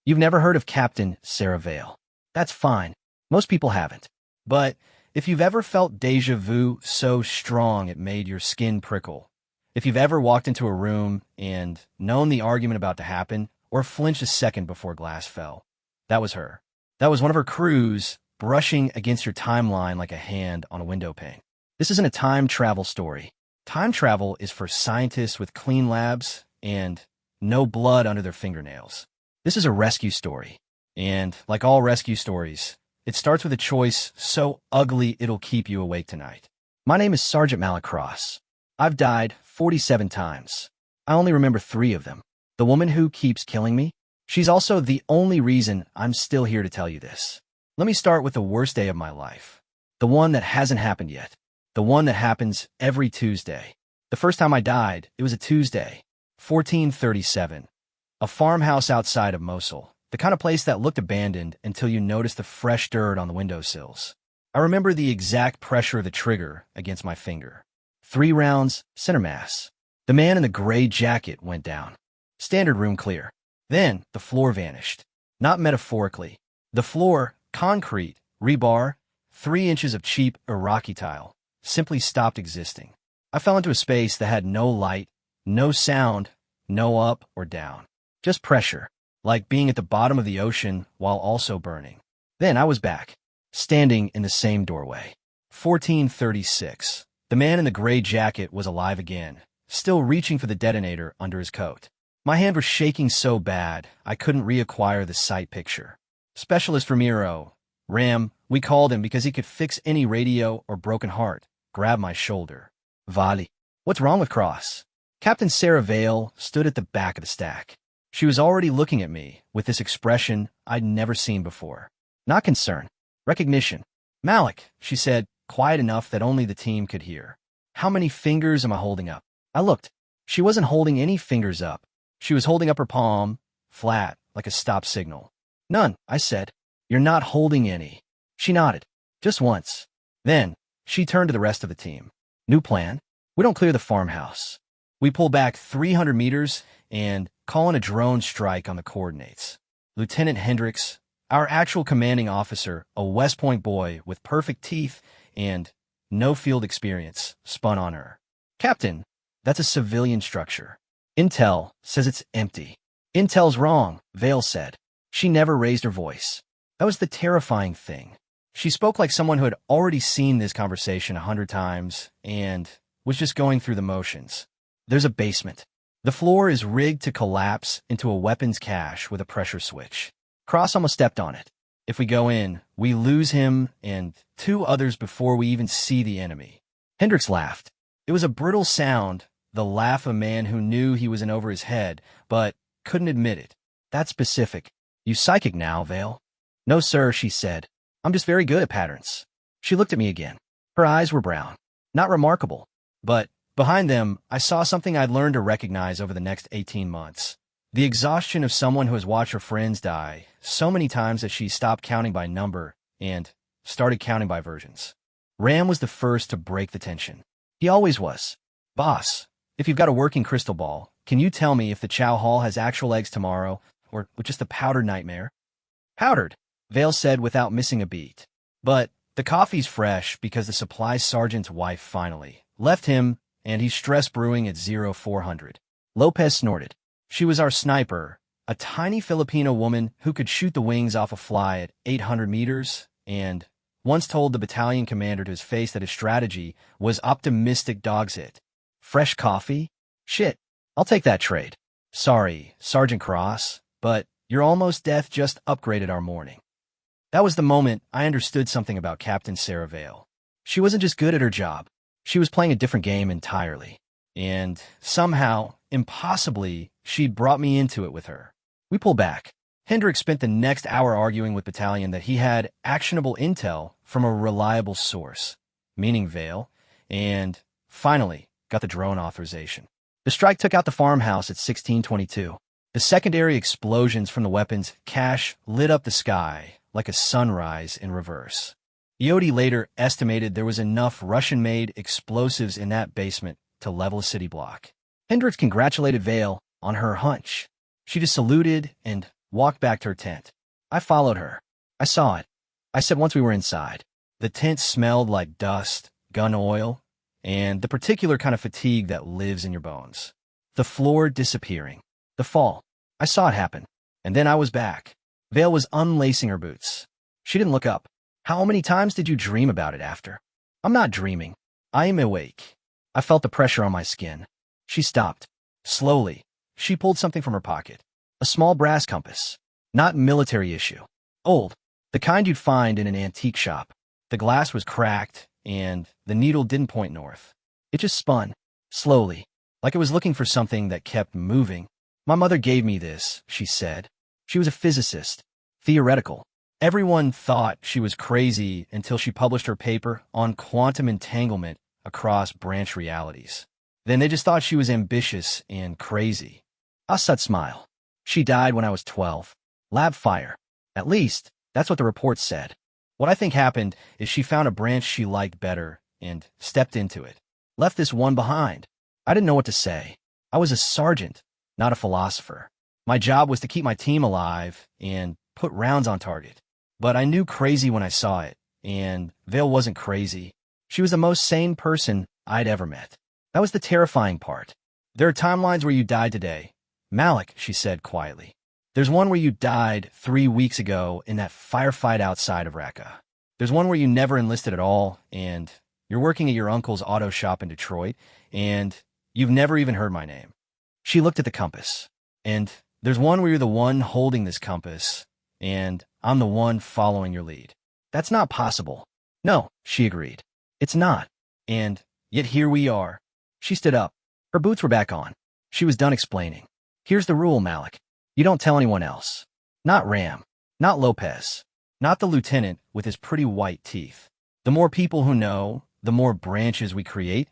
You've never heard of Captain Sarah Vale. That's fine. Most people haven't. But if you've ever felt déjà vu so strong it made your skin prickle, if you've ever walked into a room and known the argument about to happen, or flinched a second before glass fell, that was her. That was one of her crews brushing against your timeline like a hand on a window pane. This isn't a time travel story. Time travel is for scientists with clean labs and no blood under their fingernails. This is a rescue story. And like all rescue stories, it starts with a choice so ugly it'll keep you awake tonight. My name is Sergeant Malacross. I've died 47 times. I only remember 3 of them. The woman who keeps killing me, she's also the only reason I'm still here to tell you this. Let me start with the worst day of my life. The one that hasn't happened yet. The one that happens every Tuesday. The first time I died, it was a Tuesday, 1437. A farmhouse outside of Mosul. The kind of place that looked abandoned until you noticed the fresh dirt on the windowsills. I remember the exact pressure of the trigger against my finger. 3 rounds, center mass. The man in the gray jacket went down. Standard room clear. Then the floor vanished. Not metaphorically. The floor, concrete, rebar, 3 inches of cheap Iraqi tile, simply stopped existing. I fell into a space that had no light, no sound, no up or down. Just pressure, like being at the bottom of the ocean while also burning. Then I was back, standing in the same doorway. 1436. The man in the gray jacket was alive again, still reaching for the detonator under his coat. My hand was shaking so bad, I couldn't reacquire the sight picture. Specialist Ramiro, Ram, we called him because he could fix any radio or broken heart, grabbed my shoulder. Vali. What's wrong with Cross? Captain Sarah Vale stood at the back of the stack. She was already looking at me with this expression I'd never seen before. Not concern. Recognition. Malik, she said, quiet enough that only the team could hear. How many fingers am I holding up? I looked. She wasn't holding any fingers up. She was holding up her palm, flat, like a stop signal. None, I said. You're not holding any. She nodded. Just once. Then, she turned to the rest of the team. New plan? We don't clear the farmhouse. We pull back 300 meters and call in a drone strike on the coordinates. Lieutenant Hendricks, our actual commanding officer, a West Point boy with perfect teeth and no field experience, spun on her. Captain, that's a civilian structure. Intel says it's empty. Intel's wrong, Vale said. She never raised her voice. That was the terrifying thing. She spoke like someone who had already seen this conversation 100 times and was just going through the motions. There's a basement. The floor is rigged to collapse into a weapons cache with a pressure switch. Cross almost stepped on it. If we go in, we lose him and 2 others before we even see the enemy. Hendricks laughed. It was a brittle sound, the laugh of a man who knew he was in over his head, but couldn't admit it. That's specific. You psychic now, Vale? No, sir, she said. I'm just very good at patterns. She looked at me again. Her eyes were brown. Not remarkable. But behind them, I saw something I'd learned to recognize over the next 18 months. The exhaustion of someone who has watched her friends die so many times that she stopped counting by number and started counting by versions. Ram was the first to break the tension. He always was. Boss, if you've got a working crystal ball, can you tell me if the Chow Hall has actual eggs tomorrow, or just a powdered nightmare? Powdered, Vale said without missing a beat. But the coffee's fresh because the supply sergeant's wife finally left him, and he's stress brewing at 0400. Lopez snorted. She was our sniper, a tiny Filipino woman who could shoot the wings off a fly at 800 meters, and once told the battalion commander to his face that his strategy was optimistic dog's it. Fresh coffee? Shit, I'll take that trade. Sorry, Sergeant Cross, but your almost death just upgraded our morning. That was the moment I understood something about Captain Sarah Vale. She wasn't just good at her job. She was playing a different game entirely. And somehow, impossibly, she'd brought me into it with her. We pulled back. Hendricks spent the next hour arguing with battalion that he had actionable intel from a reliable source, meaning Vale, and finally got the drone authorization. The strike took out the farmhouse at 1622. The secondary explosions from the weapons cache lit up the sky like a sunrise in reverse. Iodi later estimated there was enough Russian-made explosives in that basement to level a city block. Hendricks congratulated Vale on her hunch. She just saluted and walked back to her tent. I followed her. I saw it. I said once we were inside. The tent smelled like dust, gun oil, and the particular kind of fatigue that lives in your bones. The floor disappearing. The fall. I saw it happen. And then I was back. Vale was unlacing her boots. She didn't look up. How many times did you dream about it after? I'm not dreaming. I am awake. I felt the pressure on my skin. She stopped. Slowly, she pulled something from her pocket. A small brass compass. Not military issue. Old. The kind you'd find in an antique shop. The glass was cracked, and the needle didn't point north. It just spun. Slowly. Like it was looking for something that kept moving. My mother gave me this, she said. She was a physicist. Theoretical. Everyone thought she was crazy until she published her paper on quantum entanglement across branch realities. Then they just thought she was ambitious and crazy. Assad smiled. She died when I was 12. Lab fire. At least, that's what the report said. What I think happened is she found a branch she liked better and stepped into it. Left this one behind. I didn't know what to say. I was a sergeant, not a philosopher. My job was to keep my team alive and put rounds on target. But I knew crazy when I saw it, and Vale wasn't crazy. She was the most sane person I'd ever met. That was the terrifying part. There are timelines where you died today. Malik, she said quietly. There's one where you died 3 weeks ago in that firefight outside of Raqqa. There's one where you never enlisted at all, and you're working at your uncle's auto shop in Detroit, and you've never even heard my name. She looked at the compass. And there's one where you're the one holding this compass, and I'm the one following your lead. That's not possible. No, she agreed. It's not. And yet here we are. She stood up. Her boots were back on. She was done explaining. Here's the rule, Malik. You don't tell anyone else. Not Ram. Not Lopez. Not the lieutenant with his pretty white teeth. The more people who know, the more branches we create,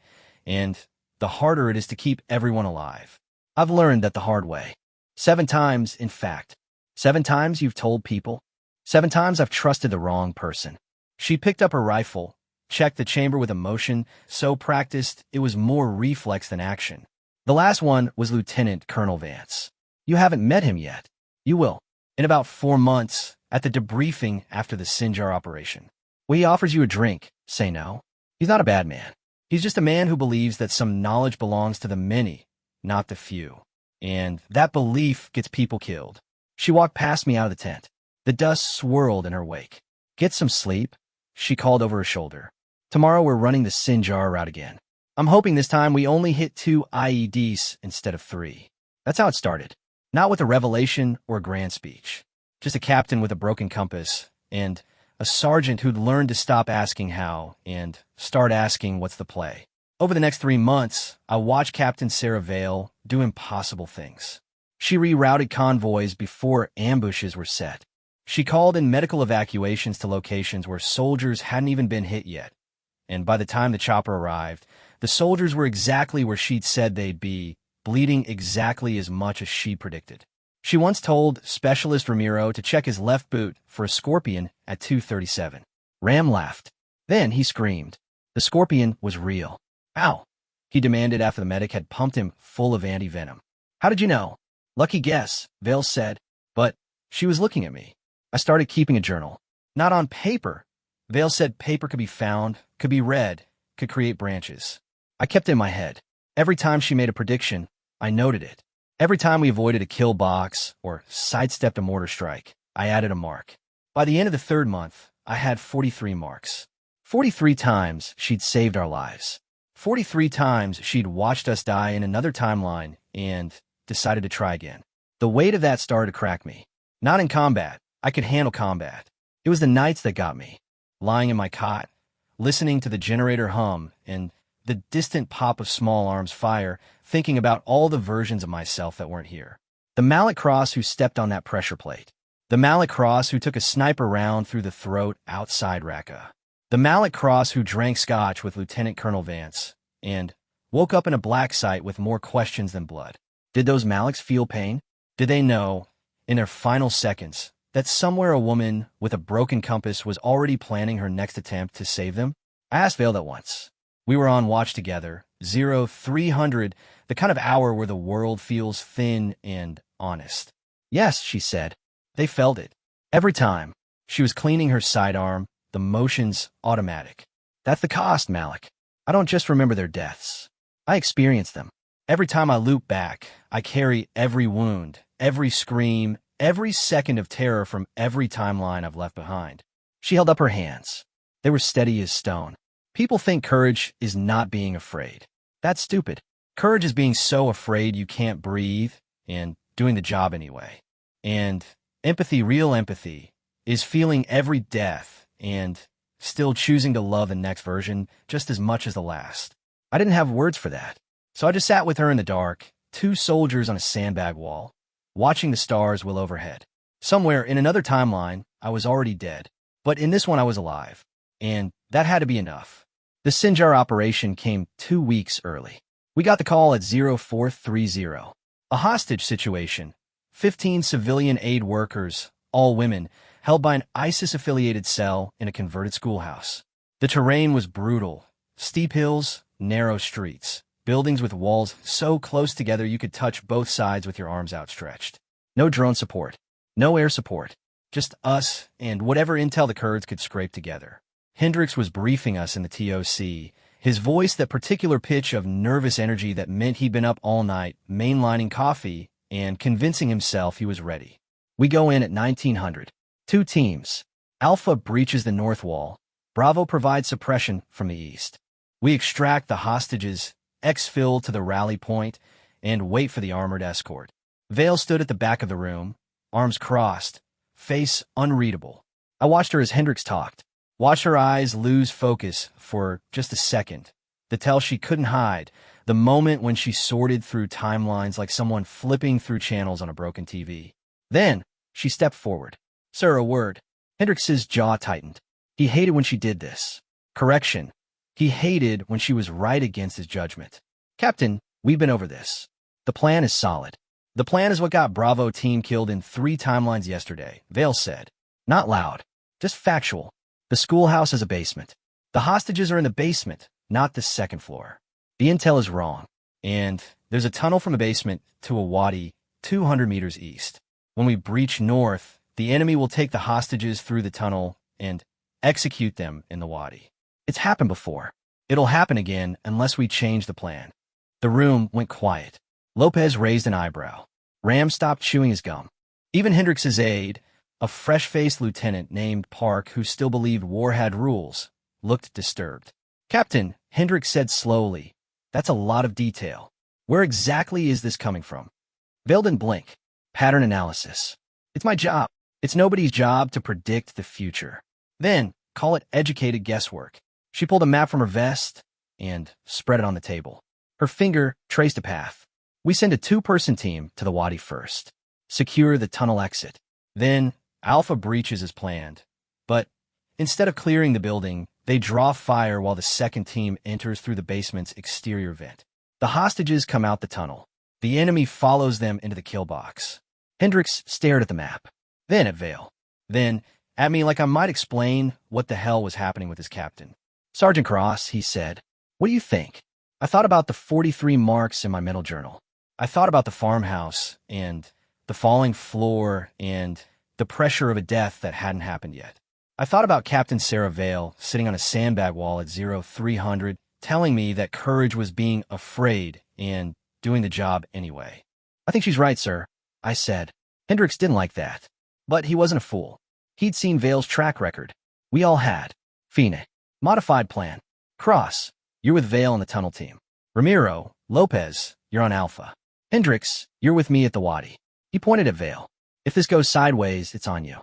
and the harder it is to keep everyone alive. I've learned that the hard way. 7 times, in fact. 7 times you've told people. 7 times I've trusted the wrong person. She picked up her rifle, checked the chamber with emotion, so practiced it was more reflex than action. The last one was Lieutenant Colonel Vance. You haven't met him yet. You will. In about 4 months, at the debriefing after the Sinjar operation. When he offers you a drink, say no. He's not a bad man. He's just a man who believes that some knowledge belongs to the many, not the few. And that belief gets people killed. She walked past me out of the tent. The dust swirled in her wake. Get some sleep, she called over her shoulder. Tomorrow we're running the Sinjar route again. I'm hoping this time we only hit 2 IEDs instead of 3. That's how it started. Not with a revelation or a grand speech. Just a captain with a broken compass and a sergeant who'd learned to stop asking how and start asking what's the play. Over the next 3 months, I watched Captain Sarah Vale do impossible things. She rerouted convoys before ambushes were set. She called in medical evacuations to locations where soldiers hadn't even been hit yet. And by the time the chopper arrived, the soldiers were exactly where she'd said they'd be, bleeding exactly as much as she predicted. She once told Specialist Ramiro to check his left boot for a scorpion at 237. Ram laughed. Then he screamed. The scorpion was real. Ow, he demanded after the medic had pumped him full of anti-venom. How did you know? Lucky guess, Vale said, but she was looking at me. I started keeping a journal. Not on paper. Vale said paper could be found, could be read, could create branches. I kept it in my head. Every time she made a prediction, I noted it. Every time we avoided a kill box or sidestepped a mortar strike, I added a mark. By the end of the 3rd month, I had 43 marks. 43 times she'd saved our lives. 43 times she'd watched us die in another timeline and decided to try again. The weight of that started to crack me. Not in combat. I could handle combat. It was the nights that got me. Lying in my cot, listening to the generator hum and the distant pop of small arms fire, thinking about all the versions of myself that weren't here. The Malik Cross who stepped on that pressure plate. The Malik Cross who took a sniper round through the throat outside Raqqa. The Malik Cross who drank scotch with Lieutenant Colonel Vance and woke up in a black site with more questions than blood. Did those Maliks feel pain? Did they know, in their final seconds, that somewhere a woman with a broken compass was already planning her next attempt to save them? I asked Vale that once. We were on watch together, 0300, the kind of hour where the world feels thin and honest. Yes, she said. They felt it. Every time. She was cleaning her sidearm, the motions automatic. That's the cost, Malik. I don't just remember their deaths. I experience them. Every time I loop back, I carry every wound, every scream, every second of terror from every timeline I've left behind. She held up her hands. They were steady as stone. People think courage is not being afraid. That's stupid. Courage is being so afraid you can't breathe and doing the job anyway. And empathy, real empathy, is feeling every death and still choosing to love the next version just as much as the last. I didn't have words for that. So I just sat with her in the dark, two soldiers on a sandbag wall, watching the stars will overhead. Somewhere in another timeline, I was already dead. But in this one, I was alive. And that had to be enough. The Sinjar operation came 2 weeks early. We got the call at 0430. A hostage situation. 15 civilian aid workers, all women, held by an ISIS-affiliated cell in a converted schoolhouse. The terrain was brutal. Steep hills, narrow streets, buildings with walls so close together you could touch both sides with your arms outstretched. No drone support. No air support. Just us and whatever intel the Kurds could scrape together. Hendricks was briefing us in the TOC, his voice that particular pitch of nervous energy that meant he'd been up all night, mainlining coffee, and convincing himself he was ready. We go in at 1900. 2 teams. Alpha breaches the north wall. Bravo provides suppression from the east. We extract the hostages, exfil to the rally point, and wait for the armored escort. Vale stood at the back of the room, arms crossed, face unreadable. I watched her as Hendricks talked. Watched her eyes lose focus for just a second. The tell she couldn't hide. The moment when she sorted through timelines like someone flipping through channels on a broken TV. Then, she stepped forward. Sir, a word. Hendricks's jaw tightened. He hated when she did this. Correction. He hated when she was right against his judgment. Captain, we've been over this. The plan is solid. The plan is what got Bravo team killed in 3 timelines yesterday, Vale said. Not loud. Just factual. The schoolhouse is a basement. The hostages are in the basement, not the second floor. The intel is wrong. And there's a tunnel from the basement to a wadi 200 meters east. When we breach north, the enemy will take the hostages through the tunnel and execute them in the wadi. It's happened before. It'll happen again unless we change the plan. The room went quiet. Lopez raised an eyebrow. Ram stopped chewing his gum. Even Hendricks's aide, a fresh-faced lieutenant named Park who still believed war had rules, looked disturbed. Captain, Hendricks said slowly, that's a lot of detail. Where exactly is this coming from? Vale didn't blink. Pattern analysis. It's my job. It's nobody's job to predict the future. Then, call it educated guesswork. She pulled a map from her vest and spread it on the table. Her finger traced a path. We send a 2-person team to the wadi first. Secure the tunnel exit. Then, Alpha breaches as planned. But instead of clearing the building, they draw fire while the second team enters through the basement's exterior vent. The hostages come out the tunnel. The enemy follows them into the kill box. Hendricks stared at the map, then at Vale, then at me like I might explain what the hell was happening with his captain. Sergeant Cross, he said, what do you think? I thought about the 43 marks in my mental journal. I thought about the farmhouse and the falling floor and the pressure of a death that hadn't happened yet. I thought about Captain Sarah Vale sitting on a sandbag wall at 0300, telling me that courage was being afraid and doing the job anyway. I think she's right, sir, I said. Hendricks didn't like that. But he wasn't a fool. He'd seen Vale's track record. We all had. Fine. Modified plan. Cross, you're with Vale on the tunnel team. Ramiro, Lopez, you're on Alpha. Hendricks, you're with me at the wadi. He pointed at Vale. If this goes sideways, it's on you.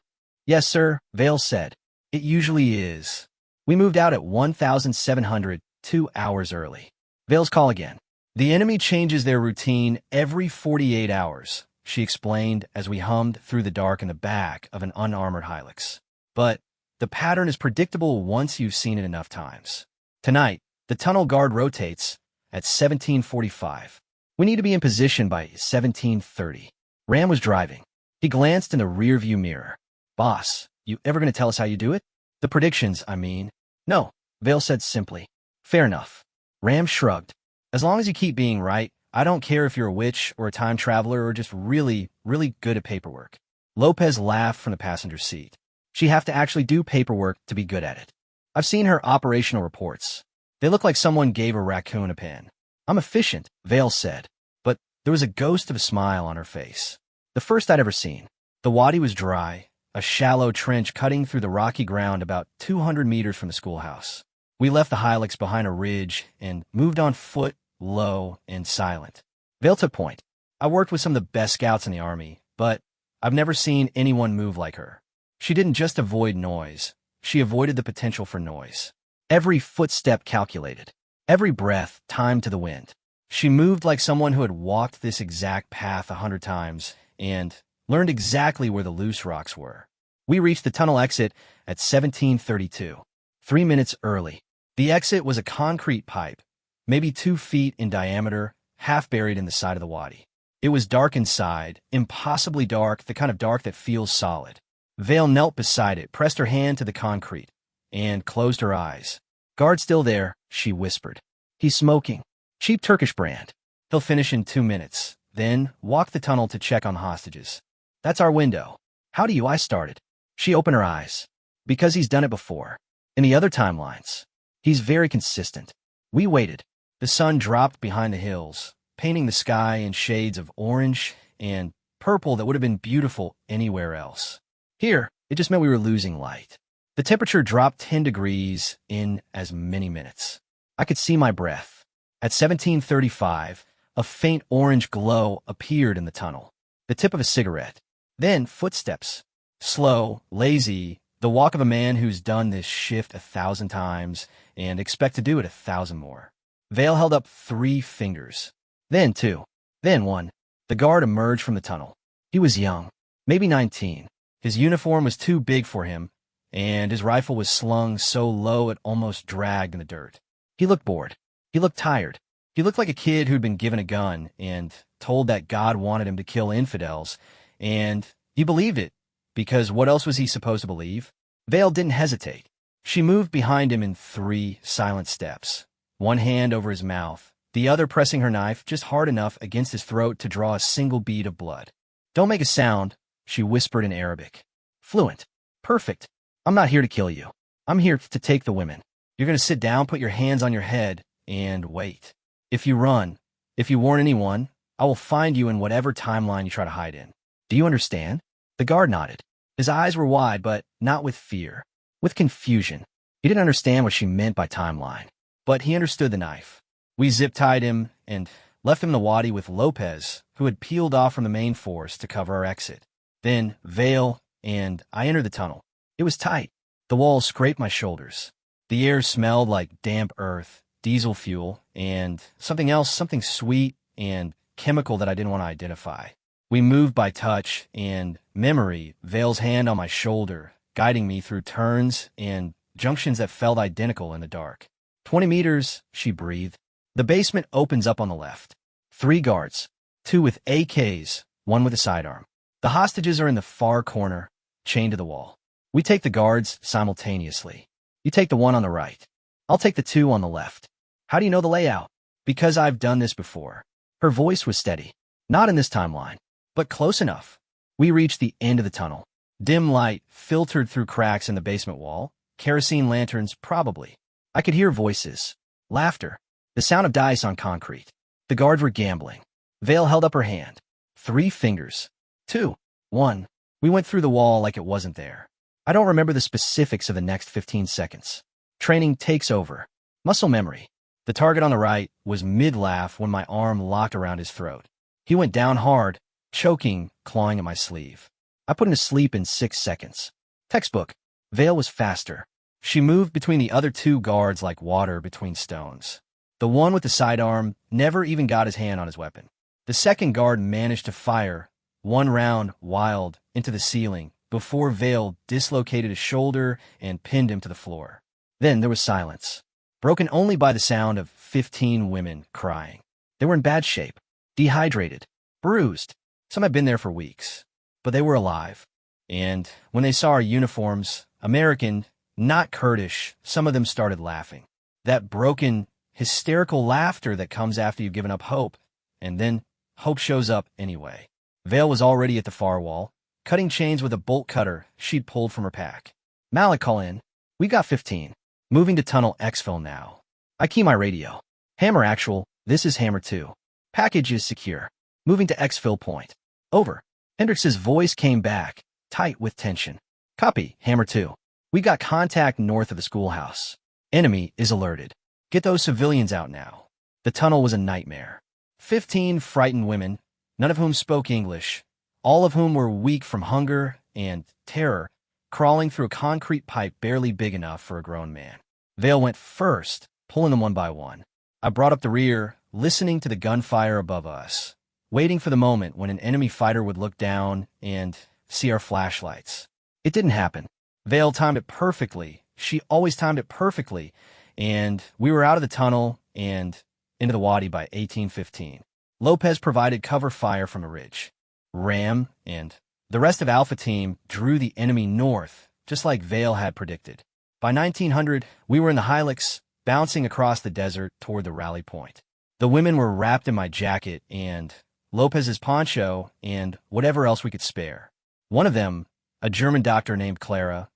Yes, sir, Vale said. It usually is. We moved out at 1700, 2 hours early. Vale's call again. The enemy changes their routine every 48 hours, she explained as we hummed through the dark in the back of an unarmored Hilux. But the pattern is predictable once you've seen it enough times. Tonight, the tunnel guard rotates at 1745. We need to be in position by 1730. Ram was driving. He glanced in the rearview mirror. Boss, you ever going to tell us how you do it? The predictions, I mean. No, Vale said simply. Fair enough. Ram shrugged. As long as you keep being right, I don't care if you're a witch or a time traveler or just really, really good at paperwork. Lopez laughed from the passenger seat. She'd have to actually do paperwork to be good at it. I've seen her operational reports. They look like someone gave a raccoon a pen. I'm efficient, Vale said, but there was a ghost of a smile on her face. The first I'd ever seen. The wadi was dry, a shallow trench cutting through the rocky ground about 200 meters from the schoolhouse. We left the Hilux behind a ridge and moved on foot, low and silent. Vale took point. I worked with some of the best scouts in the Army, but I've never seen anyone move like her. She didn't just avoid noise. She avoided the potential for noise. Every footstep calculated. Every breath timed to the wind. She moved like someone who had walked this exact path 100 times and learned exactly where the loose rocks were. We reached the tunnel exit at 17:32, 3 minutes early. The exit was a concrete pipe, maybe 2 feet in diameter, half buried in the side of the wadi. It was dark inside, impossibly dark, the kind of dark that feels solid. Vale knelt beside it, pressed her hand to the concrete, and closed her eyes. "Guard still there," she whispered. "He's smoking. Cheap Turkish brand. He'll finish in 2 minutes, then walk the tunnel to check on hostages. That's our window." "How do you?" I started. She opened her eyes. "Because he's done it before. In the other timelines. He's very consistent." We waited. The sun dropped behind the hills, painting the sky in shades of orange and purple that would have been beautiful anywhere else. Here, it just meant we were losing light. The temperature dropped 10 degrees in as many minutes. I could see my breath. At 17:35, a faint orange glow appeared in the tunnel, the tip of a cigarette. Then footsteps. Slow, lazy, the walk of a man who's done this shift 1,000 times and expect to do it 1,000 more. Vale held up 3 fingers. Then 2. Then 1. The guard emerged from the tunnel. He was young, maybe 19. His uniform was too big for him, and his rifle was slung so low it almost dragged in the dirt. He looked bored. He looked tired. He looked like a kid who'd been given a gun and told that God wanted him to kill infidels, and he believed it, because what else was he supposed to believe? Vale didn't hesitate. She moved behind him in 3 silent steps, one hand over his mouth, the other pressing her knife just hard enough against his throat to draw a single bead of blood. "Don't make a sound," she whispered in Arabic. Fluent. "Perfect. I'm not here to kill you. I'm here to take the women. You're going to sit down, put your hands on your head, and wait. If you run, if you warn anyone, I will find you in whatever timeline you try to hide in. Do you understand?" The guard nodded. His eyes were wide, but not with fear. With confusion. He didn't understand what she meant by timeline, but he understood the knife. We zip-tied him and left him in the wadi with Lopez, who had peeled off from the main force to cover our exit. Then Vale and I entered the tunnel. It was tight. The walls scraped my shoulders. The air smelled like damp earth, diesel fuel, and something else, something sweet and chemical that I didn't want to identify. We moved by touch and memory, Vale's hand on my shoulder, guiding me through turns and junctions that felt identical in the dark. 20 meters, she breathed. The basement opens up on the left. 3 guards, 2 with AKs, 1 with a sidearm. The hostages are in the far corner, chained to the wall. We take the guards simultaneously. You take the one on the right. I'll take the 2 on the left. How do you know the layout? Because I've done this before. Her voice was steady. Not in this timeline, but close enough. We reached the end of the tunnel. Dim light filtered through cracks in the basement wall. Kerosene lanterns, probably. I could hear voices. Laughter. The sound of dice on concrete. The guards were gambling. Vale held up her hand. 3 fingers. 2. 1. We went through the wall like it wasn't there. I don't remember the specifics of the next 15 seconds. Training takes over. Muscle memory. The target on the right was mid-laugh when my arm locked around his throat. He went down hard, choking, clawing at my sleeve. I put him to sleep in 6 seconds. Textbook. Vale was faster. She moved between the other 2 guards like water between stones. The one with the sidearm never even got his hand on his weapon. The second guard managed to fire 1 round wild into the ceiling before Vale dislocated his shoulder and pinned him to the floor. Then there was silence, broken only by the sound of 15 women crying. They were in bad shape, dehydrated, bruised. Some had been there for weeks, but they were alive. And when they saw our uniforms, American, not Kurdish, some of them started laughing. That broken, hysterical laughter that comes after you've given up hope, and then hope shows up anyway. Vale was already at the far wall, cutting chains with a bolt cutter she'd pulled from her pack. Malik, call in. We got 15. Moving to Tunnel Exfil now. I key my radio. Hammer actual, this is Hammer 2. Package is secure. Moving to Exfil point. Over. Hendrix's voice came back, tight with tension. Copy, Hammer 2. We got contact north of the schoolhouse. Enemy is alerted. Get those civilians out now. The tunnel was a nightmare. 15 frightened women, none of whom spoke English, all of whom were weak from hunger and terror, crawling through a concrete pipe barely big enough for a grown man. Vale went first, pulling them one by one. I brought up the rear, listening to the gunfire above us, waiting for the moment when an enemy fighter would look down and see our flashlights. It didn't happen. Vale timed it perfectly. She always timed it perfectly, and we were out of the tunnel and into the wadi by 1815. Lopez provided cover fire from a ridge. Ram and the rest of Alpha Team drew the enemy north, just like Vale had predicted. By 1900, we were in the Hilux, bouncing across the desert toward the rally point. The women were wrapped in my jacket and Lopez's poncho and whatever else we could spare. One of them, a German doctor named Clara,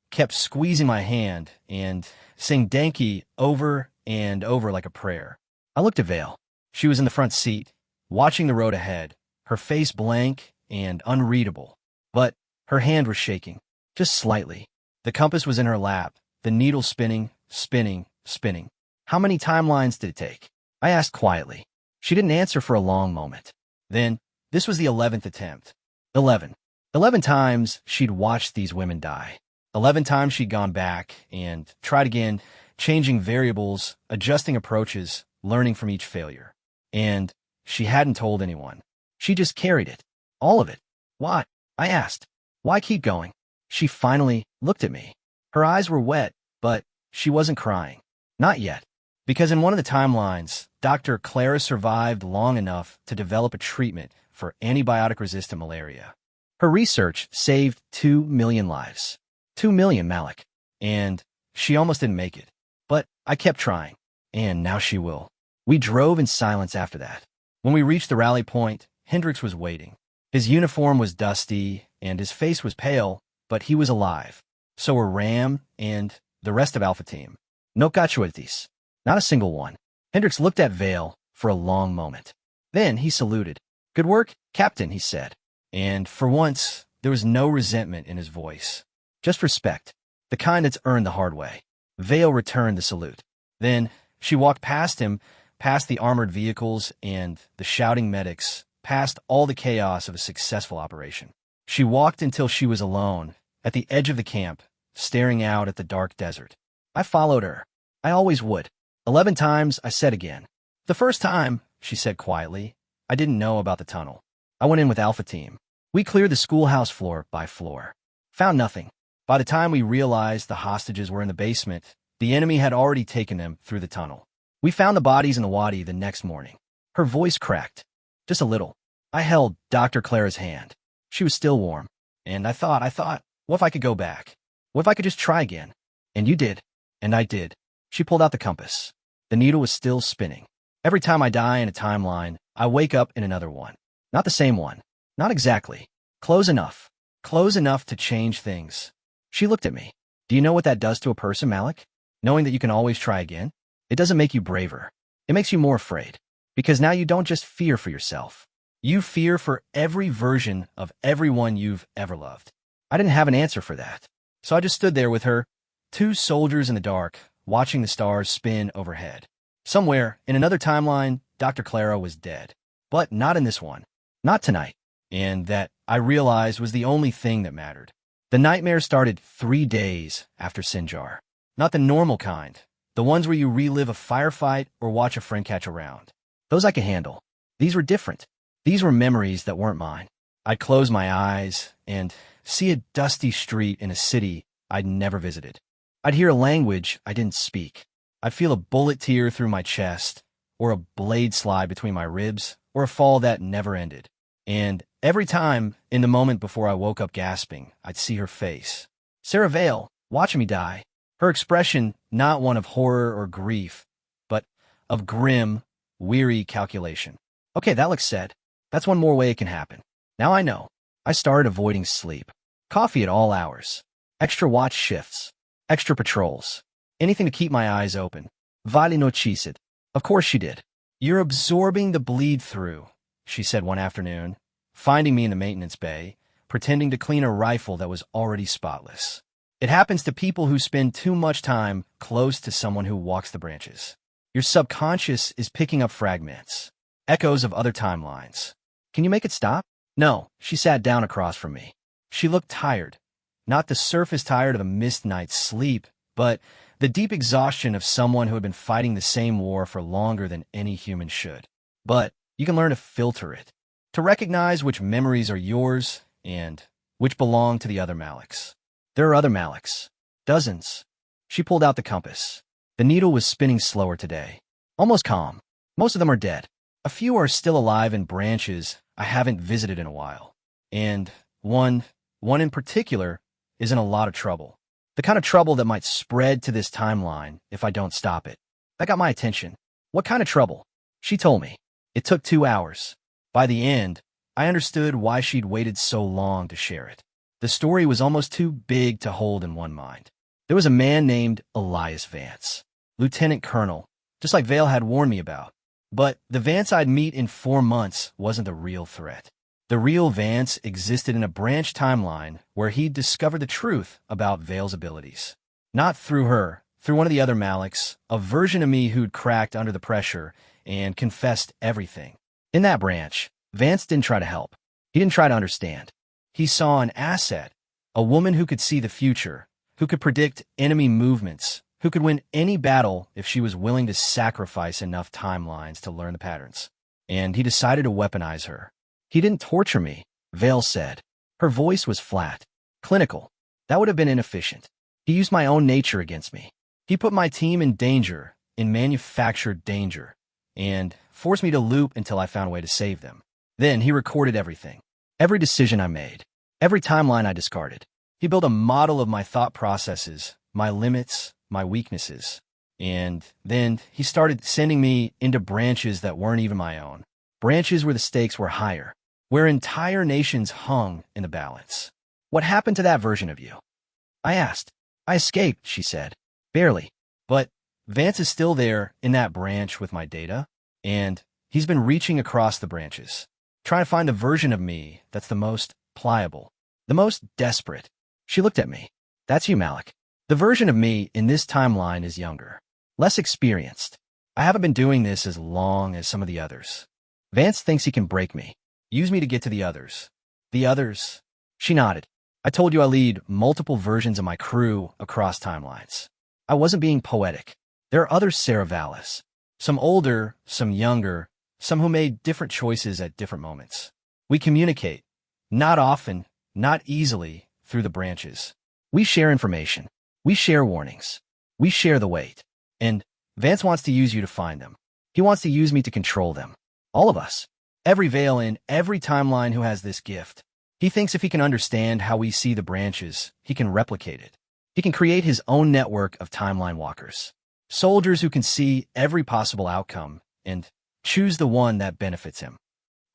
kept squeezing my hand and saying Danke over and over like a prayer. I looked at Vale. She was in the front seat, watching the road ahead, her face blank and unreadable. But her hand was shaking, just slightly. The compass was in her lap, the needle spinning, spinning, spinning. How many timelines did it take? I asked quietly. She didn't answer for a long moment. Then, this was the 11th attempt. 11. 11 times she'd watched these women die. 11 times she'd gone back and tried again, changing variables, adjusting approaches, learning from each failure. And she hadn't told anyone. She just carried it. All of it. Why? I asked. Why keep going? She finally looked at me. Her eyes were wet, but she wasn't crying. Not yet. Because in one of the timelines, Dr. Clara survived long enough to develop a treatment for antibiotic-resistant malaria. Her research saved 2 million lives. 2 million, Malik. And she almost didn't make it. But I kept trying. And now she will. We drove in silence after that. When we reached the rally point, Hendrix was waiting. His uniform was dusty, and his face was pale, but he was alive. So were Ram and the rest of Alpha Team. No casualties. Not a single one. Hendrix looked at Vale for a long moment. Then he saluted. Good work, Captain, he said. And for once, there was no resentment in his voice. Just respect. The kind that's earned the hard way. Vale returned the salute. Then she walked past him, past the armored vehicles and the shouting medics, past all the chaos of a successful operation. She walked until she was alone, at the edge of the camp, staring out at the dark desert. I followed her. I always would. 11 times, I said again. The first time, she said quietly, I didn't know about the tunnel. I went in with Alpha Team. We cleared the schoolhouse floor by floor. Found nothing. By the time we realized the hostages were in the basement, the enemy had already taken them through the tunnel. We found the bodies in the wadi the next morning. Her voice cracked. Just a little. I held Dr. Clara's hand. She was still warm. And I thought, what if I could go back? What if I could just try again? And you did. And I did. She pulled out the compass. The needle was still spinning. Every time I die in a timeline, I wake up in another one. Not the same one. Not exactly. Close enough. Close enough to change things. She looked at me. Do you know what that does to a person, Malik? Knowing that you can always try again? It doesn't make you braver. It makes you more afraid. Because now you don't just fear for yourself. You fear for every version of everyone you've ever loved. I didn't have an answer for that. So I just stood there with her, 2 soldiers in the dark, watching the stars spin overhead. Somewhere, in another timeline, Dr. Clara was dead. But not in this one. Not tonight. And that, I realized, was the only thing that mattered. The nightmare started 3 days after Sinjar. Not the normal kind. The ones where you relive a firefight or watch a friend catch a round. Those I could handle. These were different. These were memories that weren't mine. I'd close my eyes and see a dusty street in a city I'd never visited. I'd hear a language I didn't speak. I'd feel a bullet tear through my chest, or a blade slide between my ribs, or a fall that never ended. And every time, in the moment before I woke up gasping, I'd see her face. Sarah Vale, watching me die. Her expression, not one of horror or grief, but of grim, weary calculation. Okay, that looks said. That's one more way it can happen. Now I know. I started avoiding sleep. Coffee at all hours. Extra watch shifts. Extra patrols. Anything to keep my eyes open. Vale noticed. Of course she did. You're absorbing the bleed-through, she said one afternoon, finding me in the maintenance bay, pretending to clean a rifle that was already spotless. It happens to people who spend too much time close to someone who walks the branches. Your subconscious is picking up fragments, echoes of other timelines. Can you make it stop? No, she sat down across from me. She looked tired. Not the surface tired of a missed night's sleep, but the deep exhaustion of someone who had been fighting the same war for longer than any human should. But you can learn to filter it, to recognize which memories are yours and which belong to the other Maliks. There are other Maliks. Dozens. She pulled out the compass. The needle was spinning slower today. Almost calm. Most of them are dead. A few are still alive in branches I haven't visited in a while. And one in particular, is in a lot of trouble. The kind of trouble that might spread to this timeline if I don't stop it. That got my attention. What kind of trouble? She told me. It took 2 hours. By the end, I understood why she'd waited so long to share it. The story was almost too big to hold in one mind. There was a man named Elias Vance, Lieutenant Colonel, just like Vale had warned me about. But the Vance I'd meet in 4 months wasn't the real threat. The real Vance existed in a branch timeline where he'd discovered the truth about Vale's abilities. Not through her, through one of the other Maliks, a version of me who'd cracked under the pressure and confessed everything. In that branch, Vance didn't try to help. He didn't try to understand. He saw an asset, a woman who could see the future, who could predict enemy movements, who could win any battle if she was willing to sacrifice enough timelines to learn the patterns. And he decided to weaponize her. He didn't torture me, Vale said. Her voice was flat, clinical. That would have been inefficient. He used my own nature against me. He put my team in danger, in manufactured danger, and forced me to loop until I found a way to save them. Then he recorded everything. Every decision I made. Every timeline I discarded. He built a model of my thought processes, my limits, my weaknesses. And then he started sending me into branches that weren't even my own. Branches where the stakes were higher, where entire nations hung in the balance. What happened to that version of you? I asked. I escaped, she said. Barely. But Vance is still there in that branch with my data, and he's been reaching across the branches, trying to find the version of me that's the most pliable, the most desperate. She looked at me. That's you, Malik. The version of me in this timeline is younger, less experienced. I haven't been doing this as long as some of the others. Vance thinks he can break me, use me to get to the others. The others? She nodded. I told you I lead multiple versions of my crew across timelines. I wasn't being poetic. There are other Saravalis. Some older, some younger, some who made different choices at different moments. We communicate. Not often, not easily, through the branches. We share information. We share warnings. We share the weight. And Vance wants to use you to find them. He wants to use me to control them. All of us. Every Vale in every timeline who has this gift. He thinks if he can understand how we see the branches, he can replicate it. He can create his own network of timeline walkers. Soldiers who can see every possible outcome and choose the one that benefits him.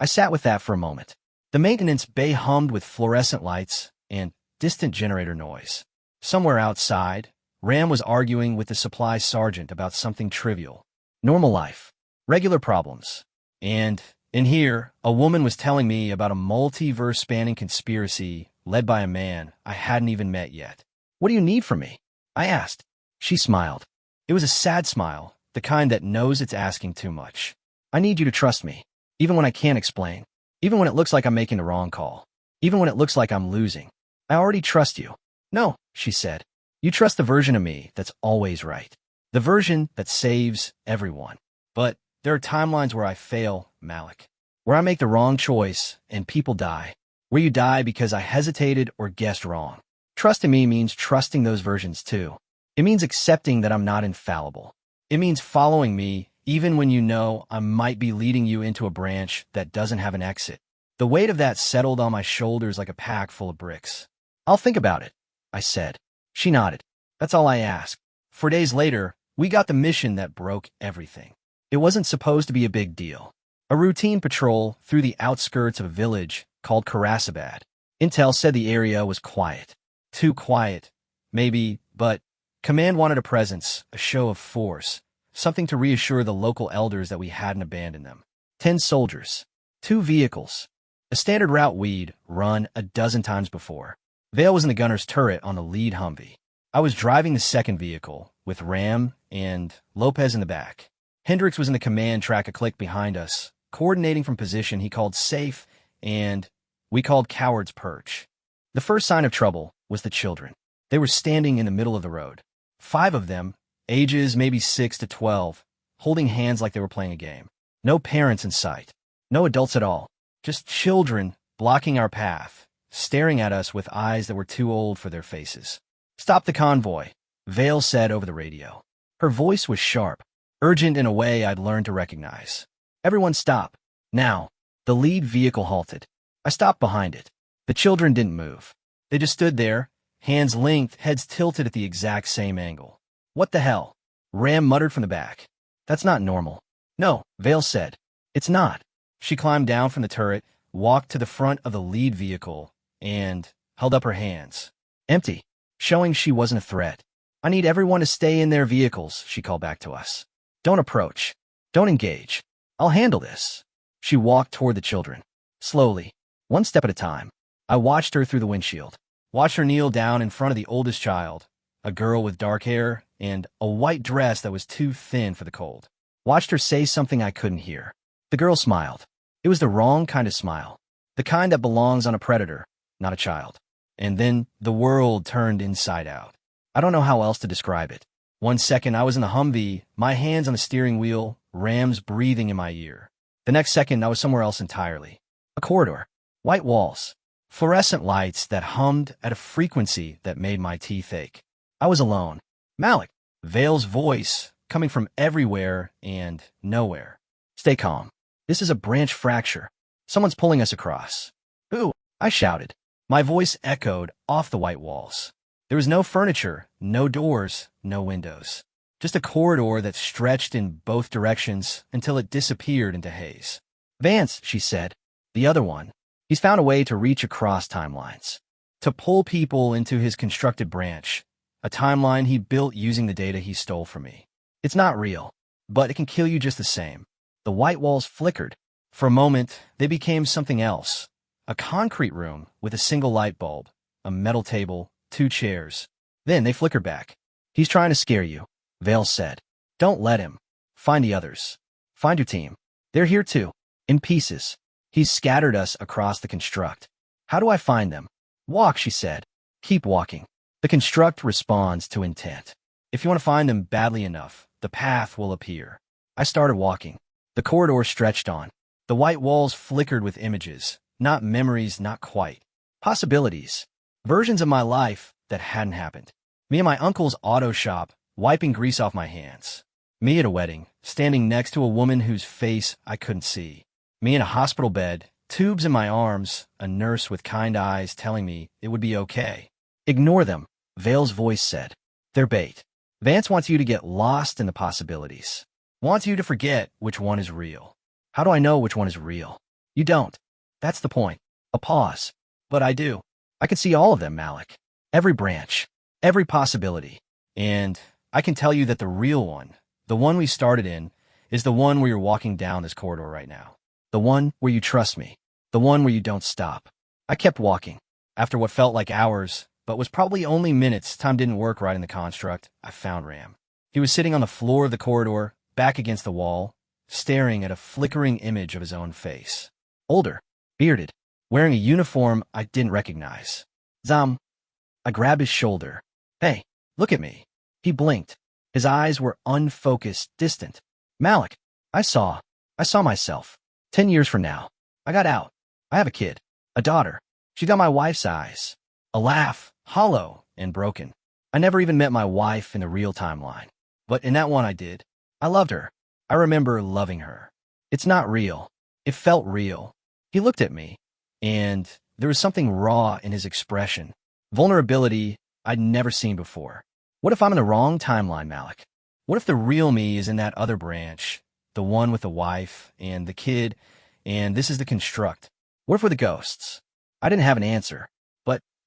I sat with that for a moment. The maintenance bay hummed with fluorescent lights and distant generator noise. Somewhere outside, Ram was arguing with the supply sergeant about something trivial. Normal life. Regular problems. And in here, a woman was telling me about a multiverse-spanning conspiracy led by a man I hadn't even met yet. What do you need from me? I asked. She smiled. It was a sad smile, the kind that knows it's asking too much. I need you to trust me, even when I can't explain, even when it looks like I'm making the wrong call, even when it looks like I'm losing. I already trust you. No, she said. You trust the version of me that's always right, the version that saves everyone. But there are timelines where I fail, Malik, where I make the wrong choice and people die, where you die because I hesitated or guessed wrong. Trusting me means trusting those versions too. It means accepting that I'm not infallible. It means following me even when you know I might be leading you into a branch that doesn't have an exit. The weight of that settled on my shoulders like a pack full of bricks. I'll think about it, I said. She nodded. That's all I asked. 4 days later, we got the mission that broke everything. It wasn't supposed to be a big deal. A routine patrol through the outskirts of a village called Karasabad. Intel said the area was quiet. Too quiet, maybe, but Command wanted a presence, a show of force, something to reassure the local elders that we hadn't abandoned them. 10 soldiers. 2 vehicles. A standard route we'd run a dozen times before. Vale was in the gunner's turret on the lead Humvee. I was driving the second vehicle, with Ram and Lopez in the back. Hendricks was in the command track a click behind us, coordinating from position he called safe, and we called coward's perch. The first sign of trouble was the children. They were standing in the middle of the road. 5 of them, ages maybe 6 to 12, holding hands like they were playing a game. No parents in sight. No adults at all. Just children blocking our path, staring at us with eyes that were too old for their faces. "Stop the convoy," Vale said over the radio. Her voice was sharp, urgent in a way I'd learned to recognize. "Everyone stop. Now." The lead vehicle halted. I stopped behind it. The children didn't move. They just stood there, hands linked, heads tilted at the exact same angle. "What the hell?" Ram muttered from the back. "That's not normal." "No," Vale said. "It's not." She climbed down from the turret, walked to the front of the lead vehicle, and held up her hands. Empty, showing she wasn't a threat. "I need everyone to stay in their vehicles," she called back to us. "Don't approach. Don't engage. I'll handle this." She walked toward the children. Slowly, one step at a time. I watched her through the windshield. Watched her kneel down in front of the oldest child, a girl with dark hair and a white dress that was too thin for the cold. Watched her say something I couldn't hear. The girl smiled. It was the wrong kind of smile. The kind that belongs on a predator, not a child. And then the world turned inside out. I don't know how else to describe it. 1 second I was in the Humvee, my hands on the steering wheel, Ram's breathing in my ear. The next second I was somewhere else entirely. A corridor. White walls. Fluorescent lights that hummed at a frequency that made my teeth ache. I was alone. "Malik." Vale's voice, coming from everywhere and nowhere. "Stay calm. This is a branch fracture. Someone's pulling us across." "Who?" I shouted. My voice echoed off the white walls. There was no furniture, no doors, no windows. Just a corridor that stretched in both directions until it disappeared into haze. "Vance," she said. "The other one. He's found a way to reach across timelines. To pull people into his constructed branch. A timeline he built using the data he stole from me. It's not real, but it can kill you just the same." The white walls flickered. For a moment, they became something else. A concrete room with a single light bulb, a metal table, 2 chairs. Then they flickered back. "He's trying to scare you," Vale said. "Don't let him. Find the others. Find your team. They're here too, in pieces. He's scattered us across the construct." "How do I find them?" "Walk," she said. "Keep walking." The construct responds to intent. If you want to find them badly enough, the path will appear. I started walking. The corridor stretched on. The white walls flickered with images, not memories, not quite. Possibilities. Versions of my life that hadn't happened. Me in my uncle's auto shop, wiping grease off my hands. Me at a wedding, standing next to a woman whose face I couldn't see. Me in a hospital bed, tubes in my arms, a nurse with kind eyes telling me it would be okay. "Ignore them," Vale's voice said. "They're bait." Vance wants you to get lost in the possibilities. Wants you to forget which one is real. How do I know which one is real? You don't. That's the point. A pause. But I do. I can see all of them, Malik. Every branch. Every possibility. And I can tell you that the real one, the one we started in, is the one where you're walking down this corridor right now. The one where you trust me. The one where you don't stop. I kept walking. After what felt like hours, but was probably only minutes, time didn't work right in the construct, I found Ram. He was sitting on the floor of the corridor, back against the wall, staring at a flickering image of his own face. Older, bearded, wearing a uniform I didn't recognize. "Zam." I grabbed his shoulder. "Hey, look at me." He blinked. His eyes were unfocused, distant. "Malik." I saw myself. 10 years from now. I got out. I have a kid. A daughter. She got my wife's eyes. A laugh, hollow and broken. I never even met my wife in the real timeline. But in that one I did. I loved her. I remember loving her. It's not real. It felt real. He looked at me, and there was something raw in his expression. Vulnerability I'd never seen before. What if I'm in the wrong timeline, Malik? What if the real me is in that other branch, the one with the wife and the kid, and this is the construct? What if we're the ghosts? I didn't have an answer.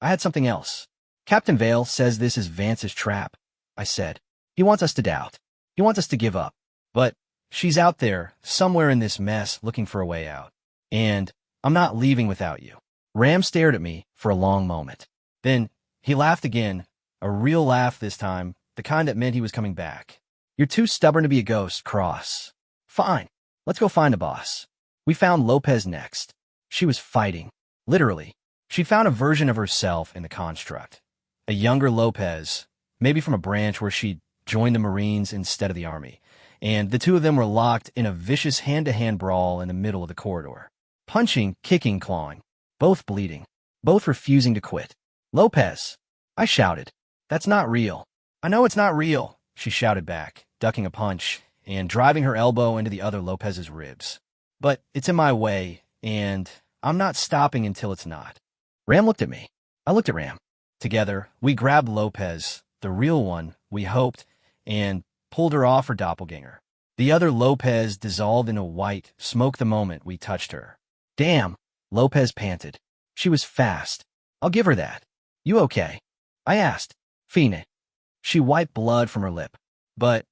I had something else. Captain Vale says this is Vance's trap, I said. He wants us to doubt. He wants us to give up. But she's out there, somewhere in this mess, looking for a way out. And I'm not leaving without you. Ram stared at me for a long moment. Then he laughed again, a real laugh this time, the kind that meant he was coming back. You're too stubborn to be a ghost, Cross. Fine. Let's go find the boss. We found Lopez next. She was fighting. Literally. She'd found a version of herself in the construct. A younger Lopez, maybe from a branch where she'd joined the Marines instead of the Army. And the two of them were locked in a vicious hand-to-hand brawl in the middle of the corridor. Punching, kicking, clawing. Both bleeding. Both refusing to quit. Lopez! I shouted. That's not real. I know it's not real, she shouted back, ducking a punch and driving her elbow into the other Lopez's ribs. But it's in my way, and I'm not stopping until it's not. Ram looked at me. I looked at Ram. Together, we grabbed Lopez, the real one, we hoped, and pulled her off her doppelganger. The other Lopez dissolved into white smoke the moment we touched her. Damn, Lopez panted. She was fast. I'll give her that. You okay? I asked. Fine. She wiped blood from her lip. But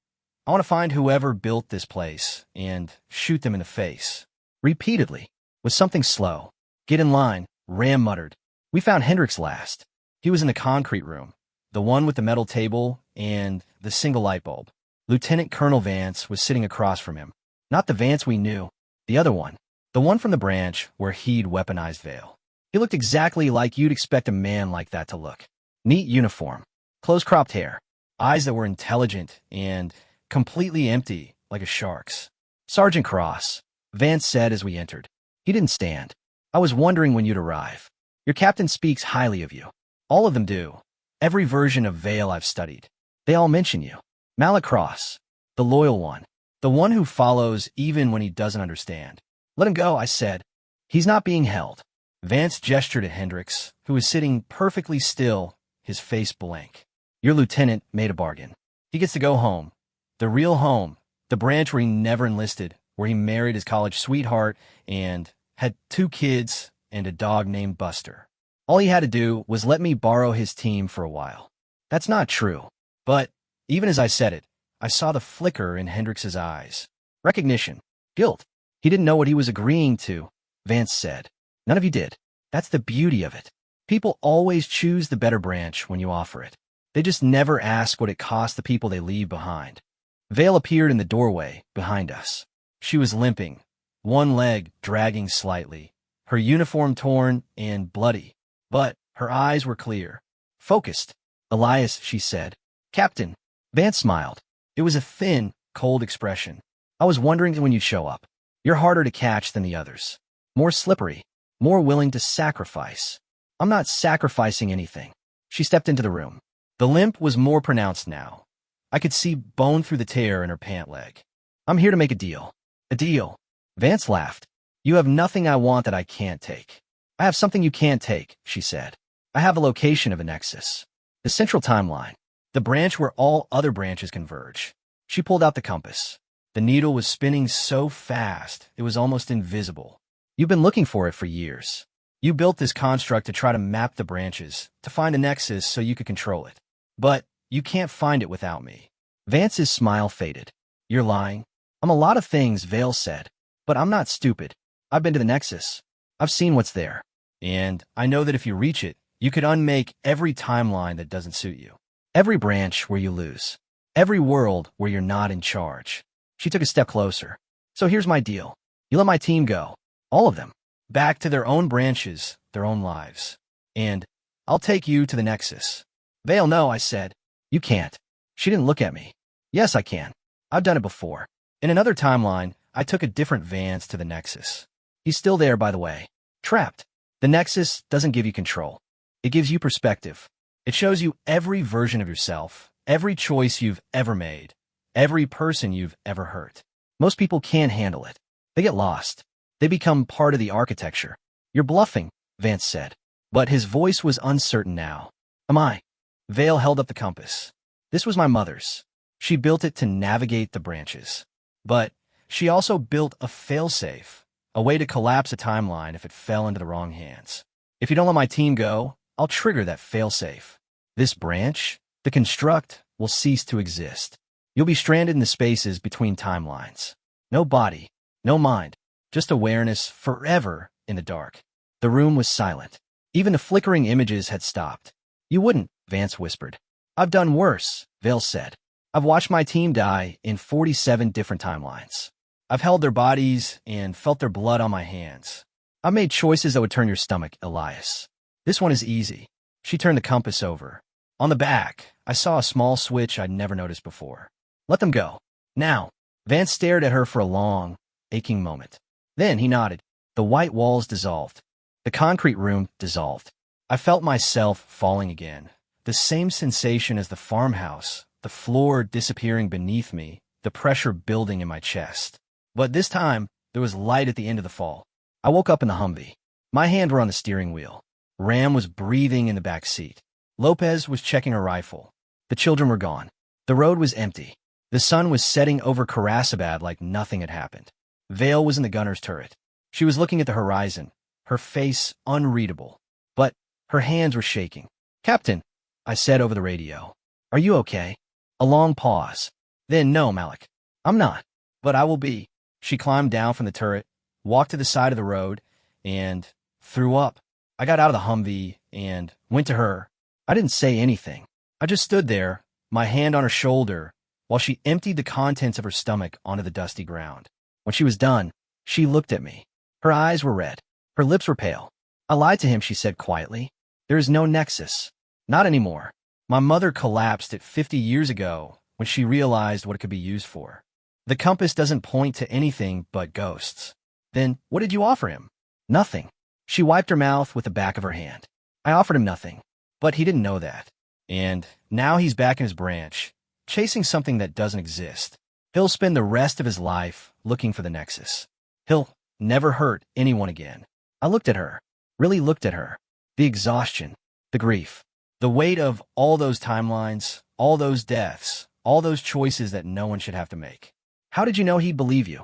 I want to find whoever built this place and shoot them in the face. Repeatedly. With something slow. Get in line, Ram muttered. We found Hendricks last. He was in the concrete room. The one with the metal table and the single light bulb. Lieutenant Colonel Vance was sitting across from him. Not the Vance we knew. The other one. The one from the branch where he'd weaponized Vale. He looked exactly like you'd expect a man like that to look. Neat uniform. Close-cropped hair. Eyes that were intelligent and completely empty, like a shark's. Sergeant Cross, Vance said as we entered. He didn't stand. I was wondering when you'd arrive. Your captain speaks highly of you. All of them do. Every version of Vale I've studied. They all mention you. Malacross, the loyal one. The one who follows even when he doesn't understand. Let him go, I said. He's not being held. Vance gestured at Hendricks, who was sitting perfectly still, his face blank. Your lieutenant made a bargain. He gets to go home. The real home. The branch where he never enlisted, where he married his college sweetheart and had 2 kids and a dog named Buster. All he had to do was let me borrow his team for a while. That's not true. But even as I said it, I saw the flicker in Hendricks' eyes. Recognition. Guilt. He didn't know what he was agreeing to, Vance said. None of you did. That's the beauty of it. People always choose the better branch when you offer it. They just never ask what it costs the people they leave behind. Vale appeared in the doorway behind us. She was limping, one leg dragging slightly, her uniform torn and bloody. But her eyes were clear. Focused. Elias, she said. Captain. Vance smiled. It was a thin, cold expression. I was wondering when you'd show up. You're harder to catch than the others. More slippery. More willing to sacrifice. I'm not sacrificing anything. She stepped into the room. The limp was more pronounced now. I could see bone through the tear in her pant leg. I'm here to make a deal. A deal. Vance laughed. You have nothing I want that I can't take. I have something you can't take, she said. I have a location of a nexus. The central timeline. The branch where all other branches converge. She pulled out the compass. The needle was spinning so fast, it was almost invisible. You've been looking for it for years. You built this construct to try to map the branches, to find a nexus so you could control it. But you can't find it without me. Vance's smile faded. You're lying. I'm a lot of things, Vale said. But I'm not stupid. I've been to the nexus. I've seen what's there. And I know that if you reach it, you could unmake every timeline that doesn't suit you. Every branch where you lose. Every world where you're not in charge. She took a step closer. So here's my deal. You let my team go. All of them. Back to their own branches, their own lives. And I'll take you to the nexus. Vale, no, I said. You can't. She didn't look at me. Yes, I can. I've done it before. In another timeline, I took a different Vance to the nexus. He's still there, by the way. Trapped. The nexus doesn't give you control. It gives you perspective. It shows you every version of yourself, every choice you've ever made, every person you've ever hurt. Most people can't handle it. They get lost. They become part of the architecture. You're bluffing, Vance said. But his voice was uncertain now. Am I? Vale held up the compass. This was my mother's. She built it to navigate the branches. But she also built a failsafe, a way to collapse a timeline if it fell into the wrong hands. If you don't let my team go, I'll trigger that failsafe. This branch, the construct, will cease to exist. You'll be stranded in the spaces between timelines. No body, no mind, just awareness forever in the dark. The room was silent. Even the flickering images had stopped. You wouldn't, Vance whispered. I've done worse, Vale said. I've watched my team die in 47 different timelines. I've held their bodies and felt their blood on my hands. I've made choices that would turn your stomach, Elias. This one is easy. She turned the compass over. On the back, I saw a small switch I'd never noticed before. Let them go. Now. Vance stared at her for a long, aching moment. Then he nodded. The white walls dissolved. The concrete room dissolved. I felt myself falling again. The same sensation as the farmhouse, the floor disappearing beneath me, the pressure building in my chest. But this time, there was light at the end of the fall. I woke up in the Humvee. My hands were on the steering wheel. Ram was breathing in the back seat. Lopez was checking her rifle. The children were gone. The road was empty. The sun was setting over Karasabad like nothing had happened. Vale was in the gunner's turret. She was looking at the horizon, her face unreadable. But her hands were shaking. Captain, I said over the radio. Are you okay? A long pause. Then, no, Malik. I'm not. But I will be. She climbed down from the turret, walked to the side of the road, and threw up. I got out of the Humvee and went to her. I didn't say anything. I just stood there, my hand on her shoulder, while she emptied the contents of her stomach onto the dusty ground. When she was done, she looked at me. Her eyes were red. Her lips were pale. I lied to him, she said quietly. There is no nexus. Not anymore. My mother collapsed at 50 years ago when she realized what it could be used for. The compass doesn't point to anything but ghosts. Then what did you offer him? Nothing. She wiped her mouth with the back of her hand. I offered him nothing, but he didn't know that. And now he's back in his branch, chasing something that doesn't exist. He'll spend the rest of his life looking for the nexus. He'll never hurt anyone again. I looked at her, really looked at her. The exhaustion, the grief, the weight of all those timelines, all those deaths, all those choices that no one should have to make. How did you know he'd believe you?